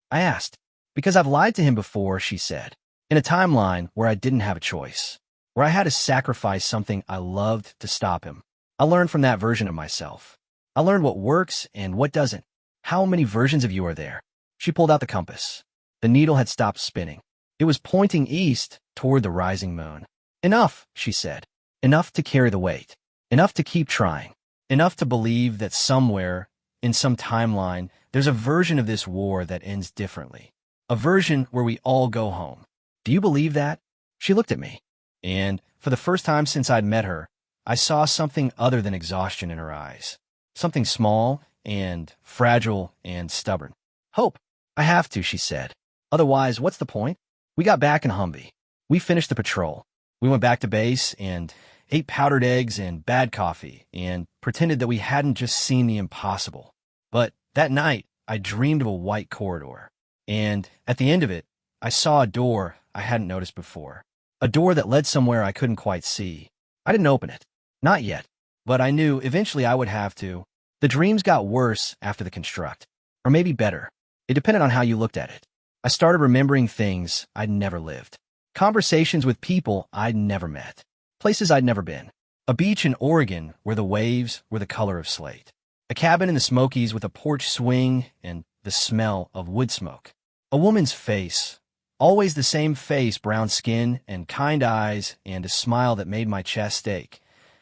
I asked. Because I've lied to him before, she said. In a timeline where I didn't have a choice, where I had to sacrifice something I loved to stop him. I learned from that version of myself. I learned what works and what doesn't. How many versions of you are there? She pulled out the compass. The needle had stopped spinning. It was pointing east toward the rising moon. Enough, she said. Enough to carry the weight. Enough to keep trying. Enough to believe that somewhere, in some timeline, there's a version of this war that ends differently. A version where we all go home. Do you believe that? She looked at me. And for the first time since I'd met her, I saw something other than exhaustion in her eyes. Something small and fragile and stubborn. Hope. I have to, she said. Otherwise, what's the point? We got back in Humvee. We finished the patrol. We went back to base and ate powdered eggs and bad coffee and pretended that we hadn't just seen the impossible. But that night, I dreamed of a white corridor. And at the end of it, I saw a door I hadn't noticed before. A door that led somewhere I couldn't quite see. I didn't open it. Not yet. But I knew eventually I would have to. The dreams got worse after the construct. Or maybe better. It depended on how you looked at it. I started remembering things I'd never lived. Conversations with people I'd never met. Places I'd never been. A beach in Oregon where the waves were the color of slate. A cabin in the Smokies with a porch swing and the smell of wood smoke. A woman's face. Always the same face, brown skin and kind eyes and a smile that made my chest ache,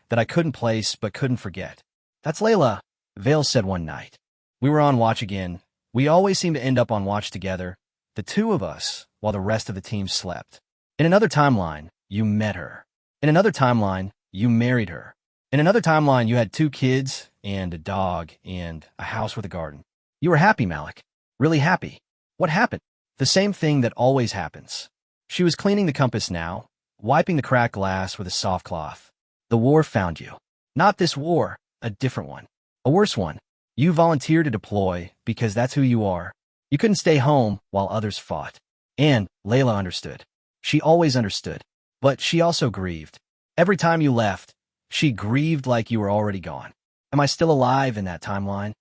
that I couldn't place but couldn't forget. That's Layla, Vale said one night. We were on watch again. We always seem to end up on watch together, the two of us, while the rest of the team slept. In another timeline, you met her. In another timeline, you married her. In another timeline, you had 2 kids and a dog and a house with a garden. You were happy, Malik. Really happy. What happened? The same thing that always happens. She was cleaning the compass now, wiping the cracked glass with a soft cloth. The war found you. Not this war, a different one. A worse one. You volunteered to deploy because that's who you are. You couldn't stay home while others fought. And Layla understood. She always understood. But she also grieved. Every time you left, she grieved like you were already gone. Am I still alive in that timeline?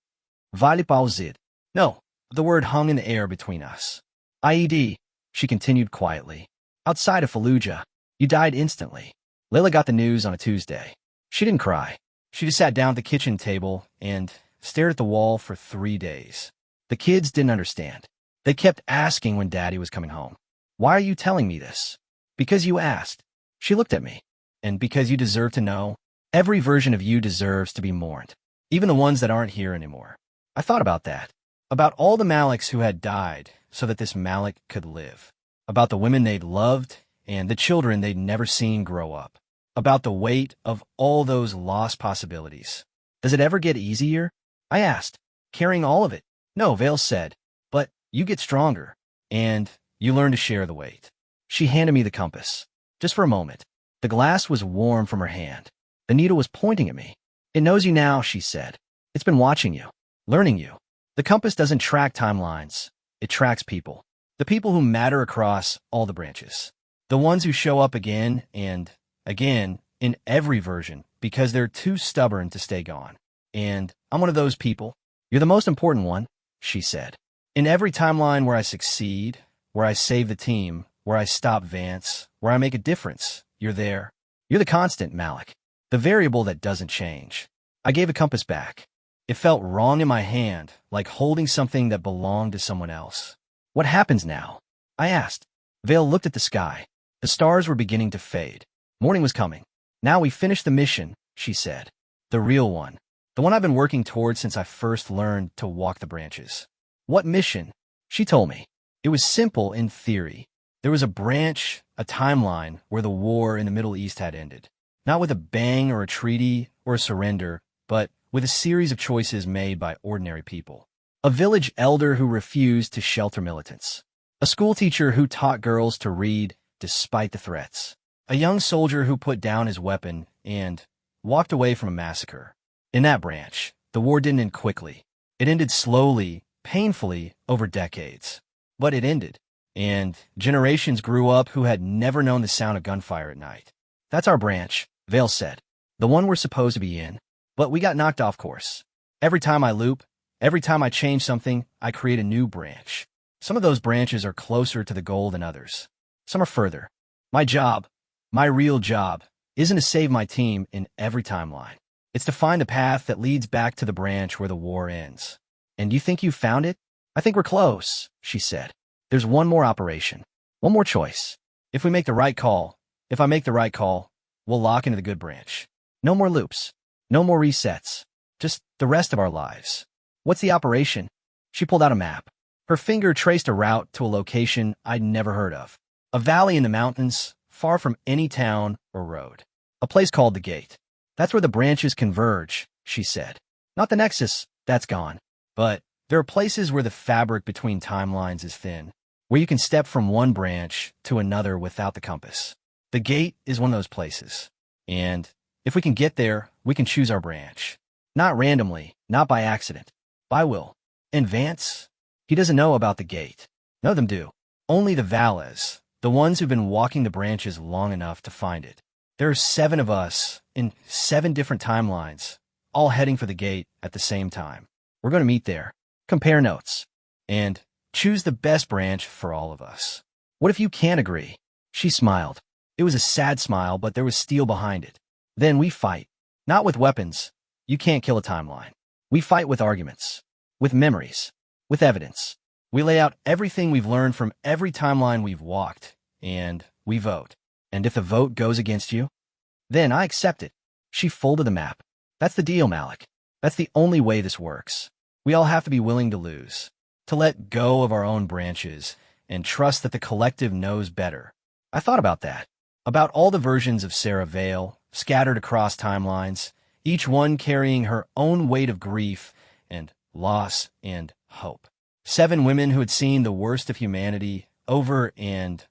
Vale pauzid. No, the word hung in the air between us. IED, she continued quietly. Outside of Fallujah, you died instantly. Layla got the news on a Tuesday. She didn't cry. She just sat down at the kitchen table and stared at the wall for 3 days. The kids didn't understand. They kept asking when Daddy was coming home. Why are you telling me this? Because you asked. She looked at me. And because you deserve to know, every version of you deserves to be mourned, even the ones that aren't here anymore. I thought about that. About all the Maliks who had died so that this Malik could live. About the women they'd loved and the children they'd never seen grow up. About the weight of all those lost possibilities. Does it ever get easier? I asked, carrying all of it. No, Vale said, but you get stronger, and you learn to share the weight. She handed me the compass. Just for a moment. The glass was warm from her hand. The needle was pointing at me. It knows you now, she said. It's been watching you, learning you. The compass doesn't track timelines. It tracks people. The people who matter across all the branches. The ones who show up again and again in every version because they're too stubborn to stay gone. And I'm one of those people. You're the most important one, she said. In every timeline where I succeed, where I save the team, where I stop Vance, where I make a difference, you're there. You're the constant, Malik. The variable that doesn't change. I gave a compass back. It felt wrong in my hand, like holding something that belonged to someone else. What happens now? I asked. Vale looked at the sky. The stars were beginning to fade. Morning was coming. Now we finished the mission, she said. The real one. The one I've been working towards since I first learned to walk the branches. What mission? She told me. It was simple in theory. There was a branch, a timeline, where the war in the Middle East had ended. Not with a bang or a treaty or a surrender, but with a series of choices made by ordinary people. A village elder who refused to shelter militants. A schoolteacher who taught girls to read despite the threats. A young soldier who put down his weapon and walked away from a massacre. In that branch, the war didn't end quickly. It ended slowly, painfully, over decades. But it ended, and generations grew up who had never known the sound of gunfire at night. That's our branch, Vale said. The one we're supposed to be in. But we got knocked off course. Every time I loop, every time I change something, I create a new branch. Some of those branches are closer to the goal than others. Some are further. My job, my real job, isn't to save my team in every timeline. It's to find the path that leads back to the branch where the war ends. And you think you've found it? I think we're close, she said. There's one more operation. One more choice. If we make the right call, if I make the right call, we'll lock into the good branch. No more loops. No more resets. Just the rest of our lives. What's the operation? She pulled out a map. Her finger traced a route to a location I'd never heard of. A valley in the mountains, far from any town or road. A place called the Gate. That's where the branches converge, she said. Not the Nexus, that's gone. But there are places where the fabric between timelines is thin, where you can step from one branch to another without the compass. The Gate is one of those places. And if we can get there, we can choose our branch. Not randomly, not by accident, by will. And Vance? He doesn't know about the Gate. None of them do. Only the Valles, the ones who've been walking the branches long enough to find it. There are 7 of us in 7 different timelines, all heading for the Gate at the same time. We're going to meet there, compare notes, and choose the best branch for all of us. What if you can't agree? She smiled. It was a sad smile, but there was steel behind it. Then we fight. Not with weapons. You can't kill a timeline. We fight with arguments, with memories, with evidence. We lay out everything we've learned from every timeline we've walked, and we vote. And if the vote goes against you, then I accept it. She folded the map. That's the deal, Malik. That's the only way this works. We all have to be willing to lose, to let go of our own branches, and trust that the collective knows better. I thought about that, about all the versions of Sarah Vale, scattered across timelines, each one carrying her own weight of grief and loss and hope. 7 women who had seen the worst of humanity over and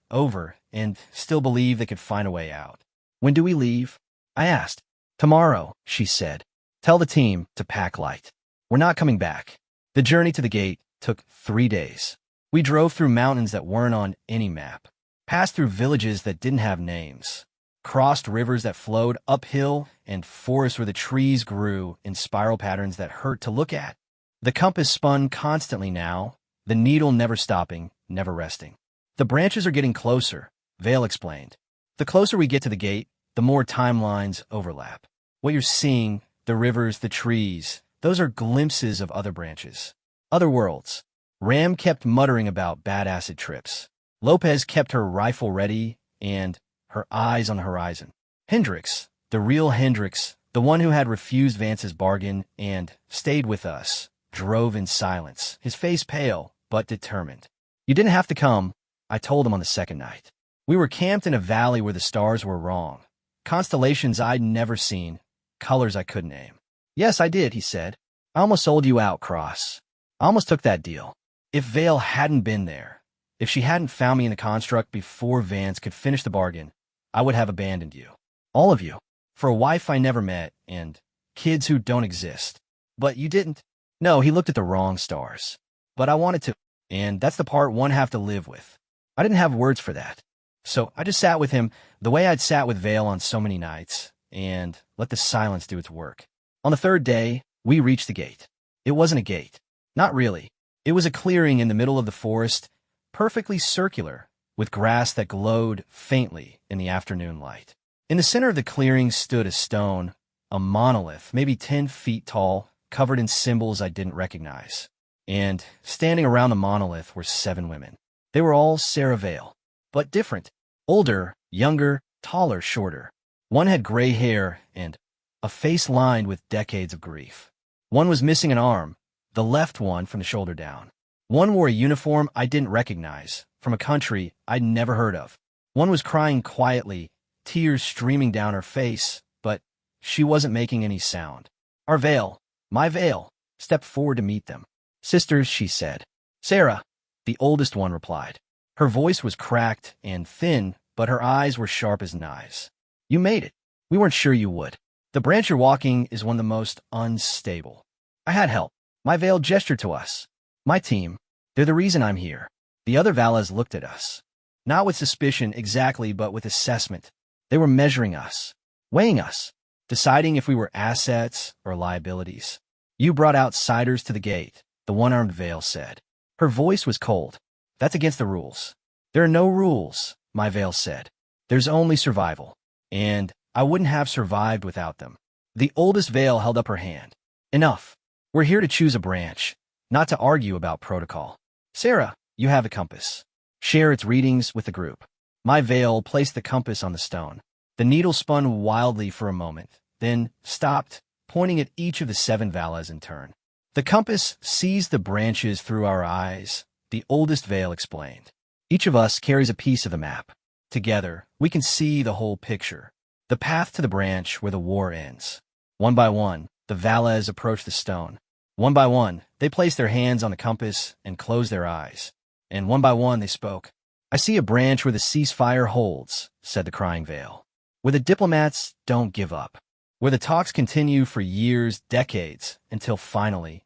still believed they could find a way out. When do we leave? I asked. Tomorrow, she said. Tell the team to pack light. We're not coming back. The journey to the Gate took 3 days. We drove through mountains that weren't on any map, passed through villages that didn't have names, crossed rivers that flowed uphill, and forests where the trees grew in spiral patterns that hurt to look at. The compass spun constantly now, the needle never stopping, never resting. The branches are getting closer, Vale explained. The closer we get to the Gate, the more timelines overlap. What you're seeing, the rivers, the trees, those are glimpses of other branches. Other worlds. Ram kept muttering about bad acid trips. Lopez kept her rifle ready and her eyes on the horizon. Hendricks, the real Hendricks, the one who had refused Vance's bargain and stayed with us, drove in silence, his face pale but determined. You didn't have to come, I told him on the second night. We were camped in a valley where the stars were wrong. Constellations I'd never seen, colors I couldn't name. Yes, I did, he said. I almost sold you out, Cross. I almost took that deal. If Vale hadn't been there, if she hadn't found me in the construct before Vance could finish the bargain, I would have abandoned you. All of you. For a wife I never met and kids who don't exist. But you didn't. No, he looked at the wrong stars. But I wanted to, and that's the part one have to live with. I didn't have words for that. So I just sat with him the way I'd sat with Vale on so many nights, and let the silence do its work. On the third day, we reached the gate. It wasn't a gate. Not really. It was a clearing in the middle of the forest, perfectly circular, with grass that glowed faintly in the afternoon light. In the center of the clearing stood a stone, a monolith, maybe 10 feet tall, covered in symbols I didn't recognize. And standing around the monolith were 7 women. They were all Sarah Vale, but different. Older, younger, taller, shorter. One had gray hair and a face lined with decades of grief. One was missing an arm, the left one from the shoulder down. One wore a uniform I didn't recognize, from a country I'd never heard of. One was crying quietly, tears streaming down her face, but she wasn't making any sound. Our Vale, my Vale, stepped forward to meet them. Sisters, she said. Sarah, the oldest one replied. Her voice was cracked and thin, but her eyes were sharp as knives. You made it. We weren't sure you would. The branch you're walking is one of the most unstable. I had help. My Vale gestured to us. My team. They're the reason I'm here. The other Valas looked at us. Not with suspicion exactly, but with assessment. They were measuring us, weighing us, deciding if we were assets or liabilities. You brought outsiders to the gate, the one-armed Vale said. Her voice was cold. That's against the rules. There are no rules, my Vale said. There's only survival. And I wouldn't have survived without them. The oldest Vale held up her hand. Enough. We're here to choose a branch, not to argue about protocol. Sarah, you have a compass. Share its readings with the group. My Vale placed the compass on the stone. The needle spun wildly for a moment, then stopped, pointing at each of the 7 Valas in turn. The compass sees the branches through our eyes, the oldest Vale explained. Each of us carries a piece of the map. Together, we can see the whole picture. The path to the branch where the war ends. One by one, the Valas approach the stone. One by one, they placed their hands on the compass and closed their eyes. And one by one, they spoke. I see a branch where the ceasefire holds, said the crying Vale. Where the diplomats don't give up. Where the talks continue for years, decades, until finally,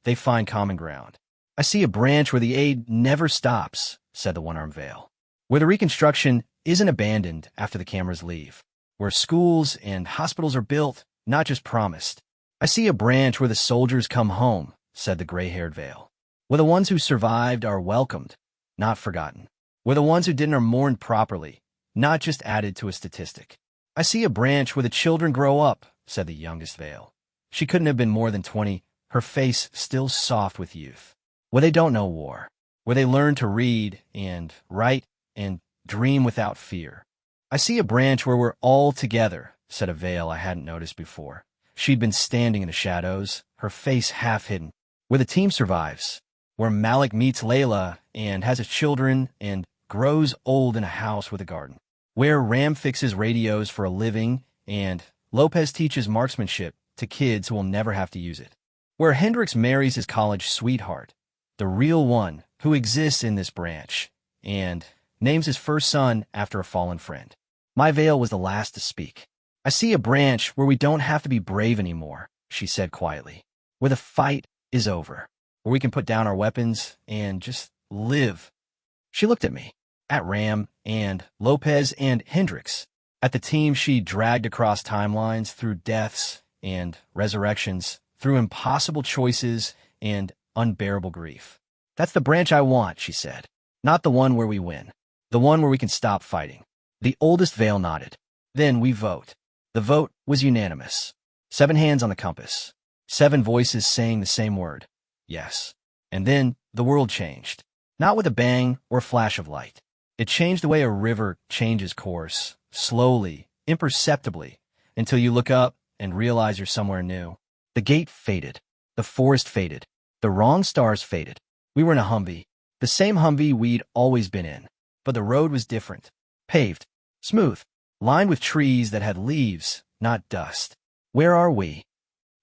they find common ground. I see a branch where the aid never stops, said the one-armed Vale. Where the reconstruction isn't abandoned after the cameras leave. Where schools and hospitals are built, not just promised. I see a branch where the soldiers come home, said the gray-haired Vale. Where the ones who survived are welcomed, not forgotten. Where the ones who didn't are mourned properly, not just added to a statistic. I see a branch where the children grow up, said the youngest Vale. She couldn't have been more than 20, her face still soft with youth. Where they don't know war. Where they learn to read and write and dream without fear. I see a branch where we're all together, said a Vale I hadn't noticed before. She'd been standing in the shadows, her face half hidden. Where the team survives. Where Malik meets Layla and has his children and grows old in a house with a garden. Where Ram fixes radios for a living and Lopez teaches marksmanship to kids who will never have to use it. Where Hendricks marries his college sweetheart, the real one who exists in this branch, and names his first son after a fallen friend. My Vale was the last to speak. I see a branch where we don't have to be brave anymore, she said quietly. Where the fight is over. Where we can put down our weapons and just live. She looked at me, at Ram and Lopez and Hendricks, at the team she dragged across timelines through deaths and resurrections, through impossible choices and unbearable grief. That's the branch I want, she said. Not the one where we win. The one where we can stop fighting. The oldest Vale nodded. Then we vote. The vote was unanimous. 7 hands on the compass. 7 voices saying the same word. Yes. And then the world changed. Not with a bang or flash of light. It changed the way a river changes course, slowly, imperceptibly, until you look up and realize you're somewhere new. The gate faded. The forest faded. The wrong stars faded. We were in a Humvee. The same Humvee we'd always been in. But the road was different. Paved. Smooth. Lined with trees that had leaves, not dust. Where are we?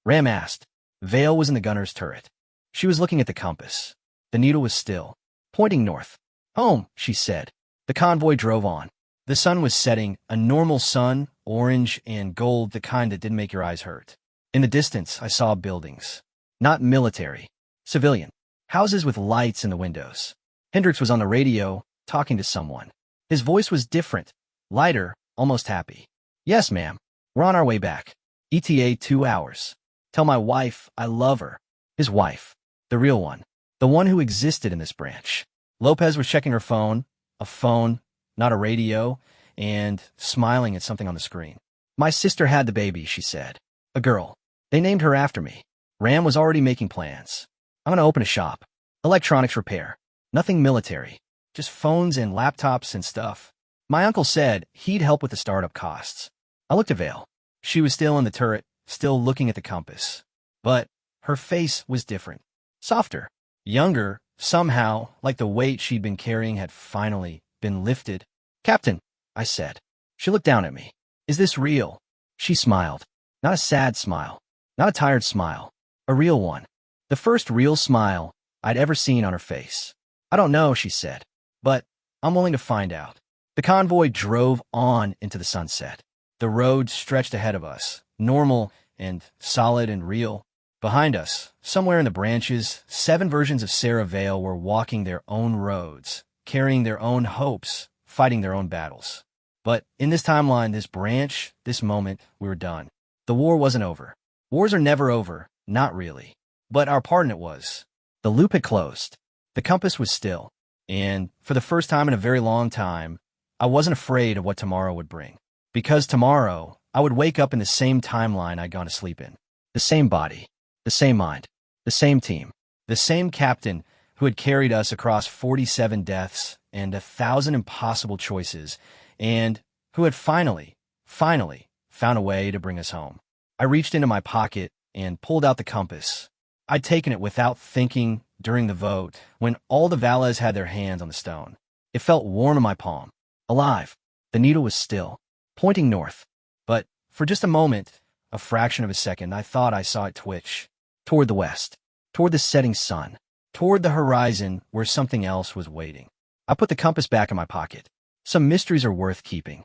Ram asked. Vale was in the gunner's turret. She was looking at the compass. The needle was still, pointing north. Home, she said. The convoy drove on. The sun was setting, a normal sun, orange and gold, the kind that didn't make your eyes hurt. In the distance, I saw buildings. Not military. Civilian. Houses with lights in the windows. Hendricks was on the radio, talking to someone. His voice was different, lighter, almost happy. Yes, ma'am. We're on our way back. ETA 2 hours. Tell my wife I love her. His wife. The real one. The one who existed in this branch. Lopez was checking her phone, a phone, not a radio, and smiling at something on the screen. My sister had the baby, she said. A girl. They named her after me. Ram was already making plans. I'm going to open a shop. Electronics repair. Nothing military. Just phones and laptops and stuff. My uncle said he'd help with the startup costs. I looked at Vale. She was still in the turret, still looking at the compass. But her face was different. Softer. Younger, somehow, like the weight she'd been carrying had finally been lifted. Captain, I said. She looked down at me. Is this real? She smiled. Not a sad smile. Not a tired smile. A real one. The first real smile I'd ever seen on her face. I don't know, she said. But I'm willing to find out. The convoy drove on into the sunset. The road stretched ahead of us, normal and solid and real. Behind us, somewhere in the branches, 7 versions of Sarah Vale were walking their own roads, carrying their own hopes, fighting their own battles. But in this timeline, this branch, this moment, we were done. The war wasn't over. Wars are never over, not really. But our part in it was. The loop had closed. The compass was still. And for the first time in a very long time, I wasn't afraid of what tomorrow would bring. Because tomorrow, I would wake up in the same timeline I'd gone to sleep in. The same body. The same mind. The same team. The same captain who had carried us across 47 deaths and 1,000 impossible choices, and who had finally found a way to bring us home. I reached into my pocket and pulled out the compass. I'd taken it without thinking during the vote when all the valets had their hands on the stone. It felt warm in my palm. Alive. The needle was still, pointing north. But for just a moment, a fraction of a second, I thought I saw it twitch. Toward the west. Toward the setting sun. Toward the horizon where something else was waiting. I put the compass back in my pocket. Some mysteries are worth keeping.